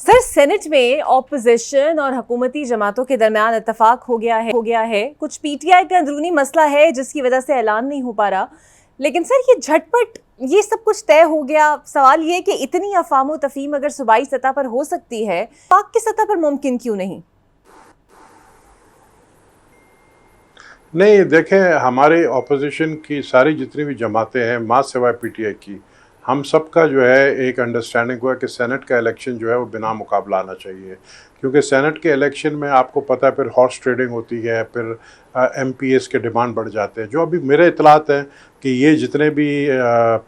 Sir, senate में opposition और हुकूमती जमातों के दरमियान इत्तेफाक हो गया है। कुछ पीटीआई का अंदरूनी मसला है जिसकी वजह से ऐलान नहीं हो पा रहा। लेकिन सर, ये झटपट ये सब कुछ तय हो गया। सवाल ये है कि इतनी अफाम तफहीम अगर सूबाई सतह पर हो सकती है, पाक की सतह पर मुमकिन क्यों नहीं? नहीं, देखें, हमारे ऑपोजिशन की सारी जितनी भी जमातें हैं, माँ सिवाय पीटीआई की, हम सबका जो है एक अंडरस्टैंडिंग हुआ कि सेनेट का इलेक्शन जो है वो बिना मुकाबला आना चाहिए। क्योंकि सेनेट के इलेक्शन में आपको पता है फिर हॉर्स ट्रेडिंग होती है, फिर एमपीएस के डिमांड बढ़ जाते हैं। जो अभी मेरे इतलात हैं कि ये जितने भी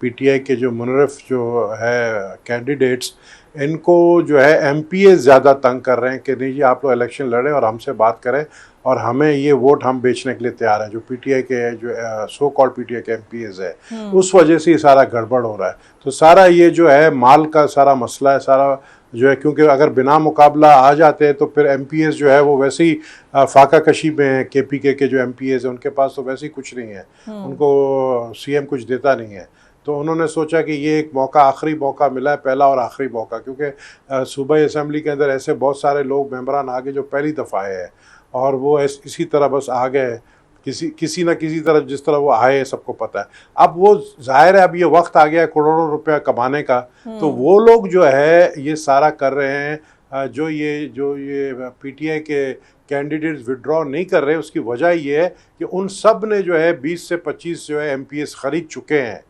पीटीआई के जो मुनरफ जो है कैंडिडेट्स, इनको जो है एमपीएस ज़्यादा तंग कर रहे हैं कि नहीं जी, आप लोग इलेक्शन लड़ें और हमसे बात करें और हमें ये वोट हम बेचने के लिए तैयार हैं। जो पीटीआई के जो सो कॉल्ड पीटीआई के एमपीएस है, उस वजह से ये सारा गड़बड़ हो रहा है। तो सारा ये जो है माल का सारा मसला है, सारा जो है, क्योंकि अगर बिना मुकाबला आ जाते हैं तो फिर एमपीएस जो है वो वैसे ही फाका कशी में है। केपीके के जो एमपीएस हैं उनके पास तो वैसे ही कुछ नहीं है, उनको सीएम कुछ देता नहीं है। तो उन्होंने सोचा कि ये एक मौका, आखिरी मौका मिला है, पहला और आखिरी मौका, क्योंकि सूबाई असम्बली के अंदर ऐसे बहुत सारे लोग मेंबरान आ गए जो पहली दफ़ा आए हैं और वो इसी तरह बस आ गए, किसी न किसी तरह, जिस तरह वो आए सबको पता है। अब वो जाहिर है, अब ये वक्त आ गया है करोड़ों रुपया कमाने का, तो वो लोग जो है ये सारा कर रहे हैं। जो ये पीटीआई के कैंडिडेट्स विड्रॉ नहीं कर रहे, उसकी वजह ये है कि उन सब ने जो है 20 से 25 जो है एमपीएस ख़रीद चुके हैं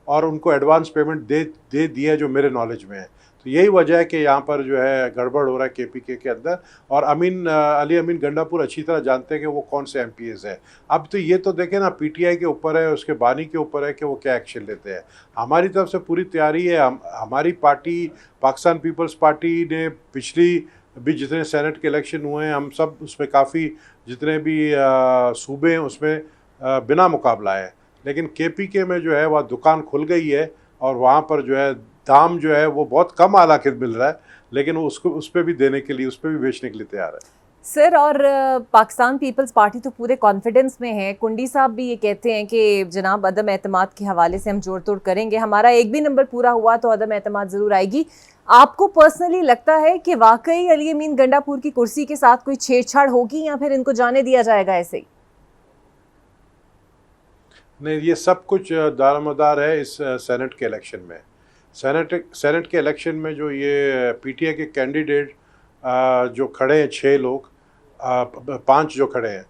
और उनको एडवांस पेमेंट दे दिया, जो मेरे नॉलेज में है। तो यही वजह है कि यहाँ पर जो है गड़बड़ हो रहा है केपीके के अंदर। और अली अमीन गंडापुर अच्छी तरह जानते हैं कि वो कौन से एमपीएस है। अब तो ये तो देखें ना, पीटीआई के ऊपर है, उसके बानी के ऊपर है कि वो क्या एक्शन लेते हैं। हमारी तरफ से पूरी तैयारी है। हमारी पार्टी, पाकिस्तान पीपल्स पार्टी ने पिछली भी जितने सेनेट के इलेक्शन हुए हैं, हम सब उसमें काफ़ी, जितने भी सूबे हैं उसमें बिना मुकाबला है। लेकिन केपीके में जो है वह दुकान खुल गई है और वहाँ पर जो है दाम जो है वो बहुत कम आला के मिल रहा है, लेकिन वो उसको उस पर भी देने के लिए, उस पर भी बेचने के लिए तैयार है। सर, और पाकिस्तान पीपल्स पार्टी तो पूरे कॉन्फिडेंस में है। कुंडी साहब भी ये कहते हैं कि जनाब, अदम एतमाद के हवाले से हम जोड़ तोड़ करेंगे, हमारा एक भी नंबर पूरा हुआ तो अदम एतमाद ज़रूर आएगी। आपको पर्सनली लगता है कि वाकई अली अमीन गंडापुर की कुर्सी के साथ कोई छेड़छाड़ होगी या फिर इनको जाने दिया जाएगा ऐसे ही? नहीं, ये सब कुछ दारोमदार है इस सेनेट के इलेक्शन में। सेनेट के इलेक्शन में जो ये पीटीआई के कैंडिडेट जो खड़े हैं, 6 लोग, 5 जो खड़े हैं,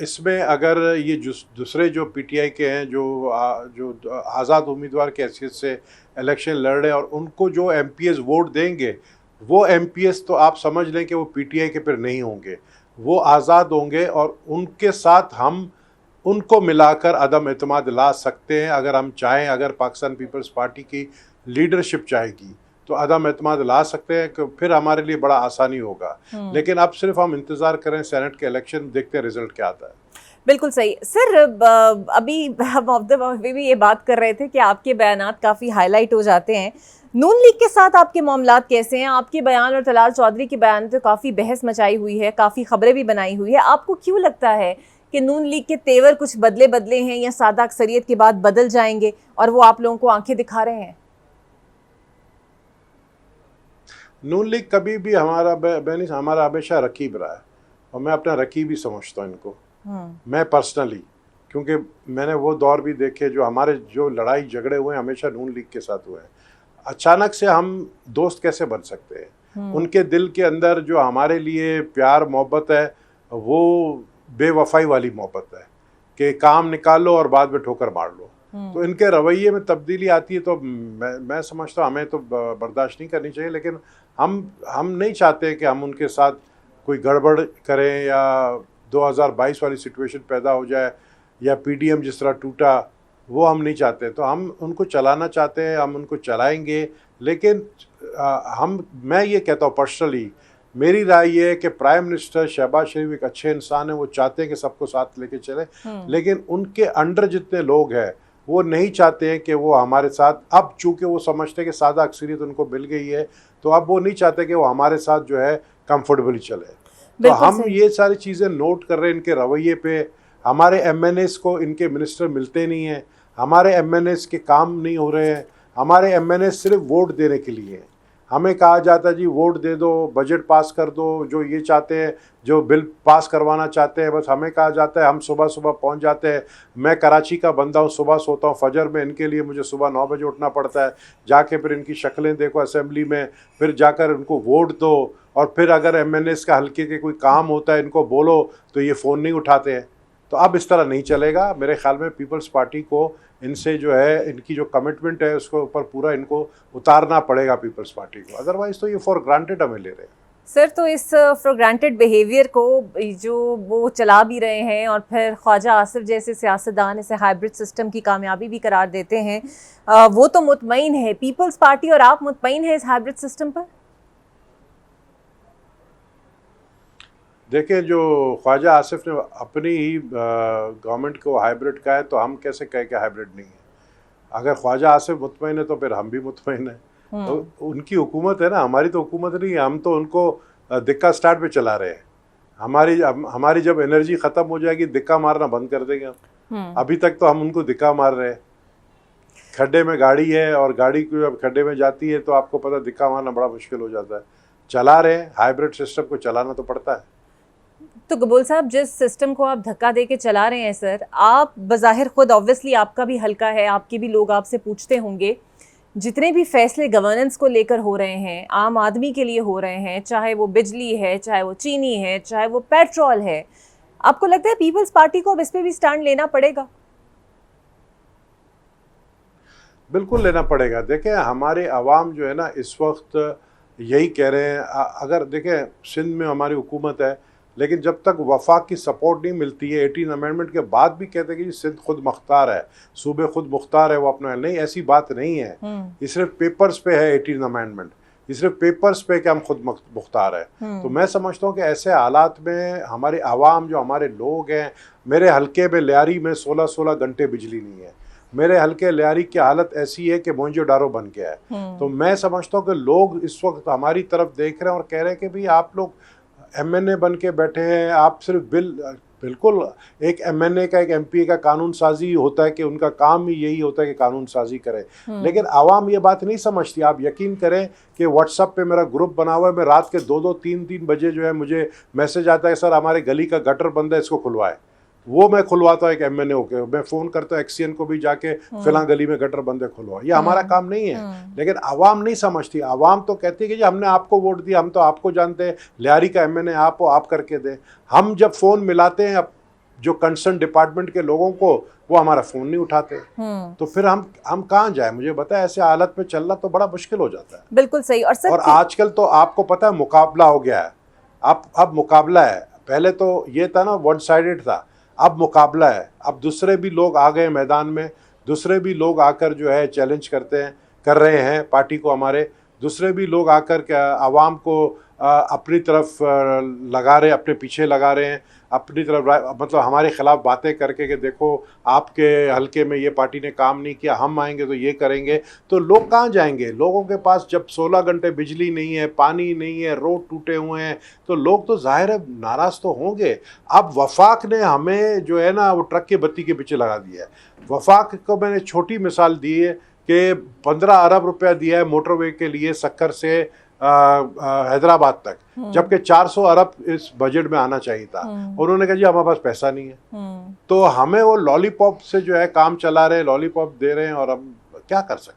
इसमें अगर ये दूसरे जो पीटीआई के हैं जो आज़ाद उम्मीदवार की हैसियत से इलेक्शन लड़ रहे हैं और उनको जो एमपीएस वोट देंगे, वो एमपीएस तो आप समझ लें कि वो पीटीआई के फिर नहीं होंगे, वो आज़ाद होंगे और उनके साथ हम उनको मिलाकर अदम एतमाद ला सकते हैं। अगर हम चाहें, अगर पाकिस्तान पीपल्स पार्टी की लीडरशिप चाहेगी तो अदम एतमाद ला सकते हैं, कि फिर हमारे लिए बड़ा आसानी होगा। लेकिन अब सिर्फ हम इंतज़ार करें सेनेट के इलेक्शन, देखते हैं रिजल्ट क्या आता है। बिल्कुल सही। सर, अभी हम ऑफ द वे भी ये बात कर रहे थे कि आपके बयानात काफ़ी हाईलाइट हो जाते हैं। नून लीग के साथ आपके मामलात कैसे हैं? आपके बयान और तलाल चौधरी के बयान तो काफ़ी बहस मचाई हुई है, काफ़ी खबरें भी बनाई हुई है। आपको क्यों लगता है कि नून लीग के तेवर कुछ बदले हैं या सादा अक्सरियत के बाद बदल जाएंगे और वो आप लोगों को आंखें दिखा रहे हैं? नून लीग कभी भी हमारा हमेशा रकीब रहा है और मैं अपना रकीब ही समझता हूँ इनको, मैं पर्सनली, क्योंकि मैंने वो दौर भी देखे जो हमारे जो लड़ाई झगड़े हुए हैं हमेशा नून लीग के साथ हुए हैं। अचानक से हम दोस्त कैसे बन सकते हैं? उनके दिल के अंदर जो हमारे लिए प्यार मोहब्बत है वो बेवफाई वाली मोहब्बत है कि काम निकाल लो और बाद में ठोकर मार लो। तो इनके रवैये में तब्दीली आती है तो मैं समझता हूँ हमें तो बर्दाश्त नहीं करनी चाहिए। लेकिन हम नहीं चाहते कि हम उनके साथ कोई गड़बड़ करें या 2022 वाली सिचुएशन पैदा हो जाए या पीडीएम जिस तरह टूटा, वो हम नहीं चाहते। तो हम उनको चलाना चाहते हैं, हम उनको चलाएंगे। लेकिन मैं ये कहता हूँ पर्सनली, मेरी राय ये है कि प्राइम मिनिस्टर शहबाज शरीफ एक अच्छे इंसान है, वो चाहते हैं कि सबको साथ लेके चले, लेकिन उनके अंडर जितने लोग हैं वो नहीं चाहते हैं कि वो हमारे साथ, अब चूँकि वो समझते हैं कि सादा अक्सरियत उनको मिल गई है तो अब वो नहीं चाहते कि वो हमारे साथ जो है कंफर्टेबली चले। तो हम ये सारी चीज़ें नोट कर रहे हैं इनके रवैये पे। हमारे एमएनएस को इनके मिनिस्टर मिलते नहीं हैं, हमारे एमएनएस के काम नहीं हो रहे हैं, हमारे एमएनएस सिर्फ वोट देने के लिए हैं। हमें कहा जाता है जी वोट दे दो, बजट पास कर दो, जो ये चाहते हैं, जो बिल पास करवाना चाहते हैं, बस हमें कहा जाता है। हम सुबह सुबह पहुंच जाते हैं। मैं कराची का बंदा हूँ, सुबह सोता हूँ फजर में, इनके लिए मुझे सुबह 9 बजे उठना पड़ता है। जाके फिर इनकी शक्लें देखो असेंबली में, फिर जाकर उनको वोट दो, और फिर अगर MNAs का हल्के के कोई काम होता है इनको बोलो तो ये फ़ोन नहीं उठाते हैं। तो अब इस तरह नहीं चलेगा। मेरे ख्याल में पीपल्स पार्टी को इनसे जो है, इनकी जो कमिटमेंट है उसके ऊपर पूरा इनको उतारना पड़ेगा पीपल्स पार्टी को, अदरवाइज तो ये फॉर ग्रांटेड हमें ले रहे हैं। सर, तो इस फॉर ग्रांटेड बिहेवियर को जो वो चला भी रहे हैं और फिर ख्वाजा आसिफ जैसे सियासतदान इसे हाइब्रिड सिस्टम की कामयाबी भी करार देते हैं, वो तो मुतमईन है पीपल्स पार्टी, और आप मुतमईन है इस हाइब्रिड सिस्टम पर? देखिए, जो ख्वाजा आसिफ ने अपनी ही गवर्नमेंट को हाइब्रिड कहा है, तो हम कैसे कहें कि हाइब्रिड नहीं है? अगर ख्वाजा आसिफ मुतमईन है तो फिर हम भी मुतमईन है। तो उनकी हुकूमत है ना, हमारी तो हुकूमत नहीं है। हम तो उनको दिक्का स्टार्ट पे चला रहे हैं। हमारी जब एनर्जी ख़त्म हो जाएगी, दिक्का मारना बंद कर देंगे हम। अभी तक तो हम उनको दिक्का मार रहे हैं। खड्डे में गाड़ी है और गाड़ी को जब खड्डे में जाती है तो आपको पता, दिक्का मारना बड़ा मुश्किल हो जाता है। चला रहे हैं, हाइब्रिड सिस्टम को चलाना तो पड़ता है। तो कबूल साहब, जिस सिस्टम को आप धक्का दे के चला रहे हैं सर, आप बज़ाहिर खुद ऑब्वियसली आपका भी हल्का है, आपके भी लोग आपसे पूछते होंगे, जितने भी फैसले गवर्नेंस को लेकर हो रहे हैं, आम आदमी के लिए हो रहे हैं, चाहे वो बिजली है, चाहे वो चीनी है, चाहे वो पेट्रोल है, आपको लगता है पीपल्स पार्टी को अब इस पे भी स्टैंड लेना पड़ेगा? बिल्कुल लेना पड़ेगा। देखें, हमारे अवाम जो है ना इस वक्त यही कह रहे हैं। अगर देखें, सिंध में हमारी हुकूमत है, लेकिन जब तक वफाक की सपोर्ट नहीं मिलती है, 18 अमेंडमेंट के बाद भी कहते हैं कि सिंध खुद मुख्तार है, सूबे खुद मुख्तार है, वो अपना नहीं, ऐसी बात नहीं है। ये सिर्फ पेपर्स पे है 18 अमेंडमेंट, ये सिर्फ पेपर्स पे कि हम खुद मुख्तार है। तो मैं समझता हूँ कि ऐसे हालात में हमारे आवाम, जो हमारे लोग हैं, मेरे हल्के में लियारी में 16-16 घंटे बिजली नहीं है। मेरे हल्के लियारी की हालत ऐसी है कि मोहनजो दारो बन गया है। तो मैं समझता हूँ कि लोग इस वक्त हमारी तरफ देख रहे हैं और कह रहे हैं कि भाई आप लोग MNA बन के बैठे हैं, आप सिर्फ बिल्कुल एक MNA का, एक MP का कानून साजी होता है कि उनका काम ही यही होता है कि कानून साजी करें, लेकिन आवाम ये बात नहीं समझती। आप यकीन करें कि व्हाट्सएप पे मेरा ग्रुप बना हुआ है, मैं रात के 2-2, 3-3 बजे जो है मुझे मैसेज आता है, सर हमारे गली का गटर बंद है, इसको खुलवाए। वो मैं खुलवाता हूँ एक MNA होके, मैं फ़ोन करता हूँ XCN को भी जाके, फिलहाल गली में गटर बंद है, खुलवा। ये हमारा काम नहीं है, लेकिन आवाम नहीं समझती। आवाम तो कहती है कि जी हमने आपको वोट दिया, हम तो आपको जानते हैं, लियारी का MNA आप हो, आप करके दें। हम जब फ़ोन मिलाते हैं जो कंसर्न डिपार्टमेंट के लोगों को, वो हमारा फ़ोन नहीं उठाते। तो फिर हम कहाँ जाए? मुझे बताया, ऐसे हालत में चलना तो बड़ा मुश्किल हो जाता है। बिल्कुल सही। और आजकल तो आपको पता है मुकाबला हो गया है। अब मुकाबला है। पहले तो ये था ना, वन साइडेड था, अब मुकाबला है। अब दूसरे भी लोग आ गए मैदान में, दूसरे भी लोग आकर जो है चैलेंज कर रहे हैं पार्टी को। हमारे दूसरे भी लोग आकर आवाम को अपनी तरफ लगा रहे, अपने पीछे लगा रहे हैं, अपनी तरफ, मतलब हमारे ख़िलाफ़ बातें करके कि देखो आपके हल्के में ये पार्टी ने काम नहीं किया, हम आएंगे तो ये करेंगे। तो लोग कहाँ जाएंगे? लोगों के पास जब 16 घंटे बिजली नहीं है, पानी नहीं है, रोड टूटे हुए हैं, तो लोग तो ज़ाहिर है नाराज़ तो होंगे। अब वफाक ने हमें जो है ना वो ट्रक की बत्ती के पीछे लगा दिया है। वफाक को मैंने छोटी मिसाल दी है कि 15 अरब रुपया दिया है मोटरवे के लिए सक्कर से हैदराबाद तक, जबकि 400 अरब इस बजट में आना चाहिए था। उन्होंने कहा जी हमारे पास पैसा नहीं है। तो हमें वो लॉलीपॉप से जो है काम चला रहे हैं, लॉलीपॉप दे रहे हैं, और हम क्या कर सकते हैं?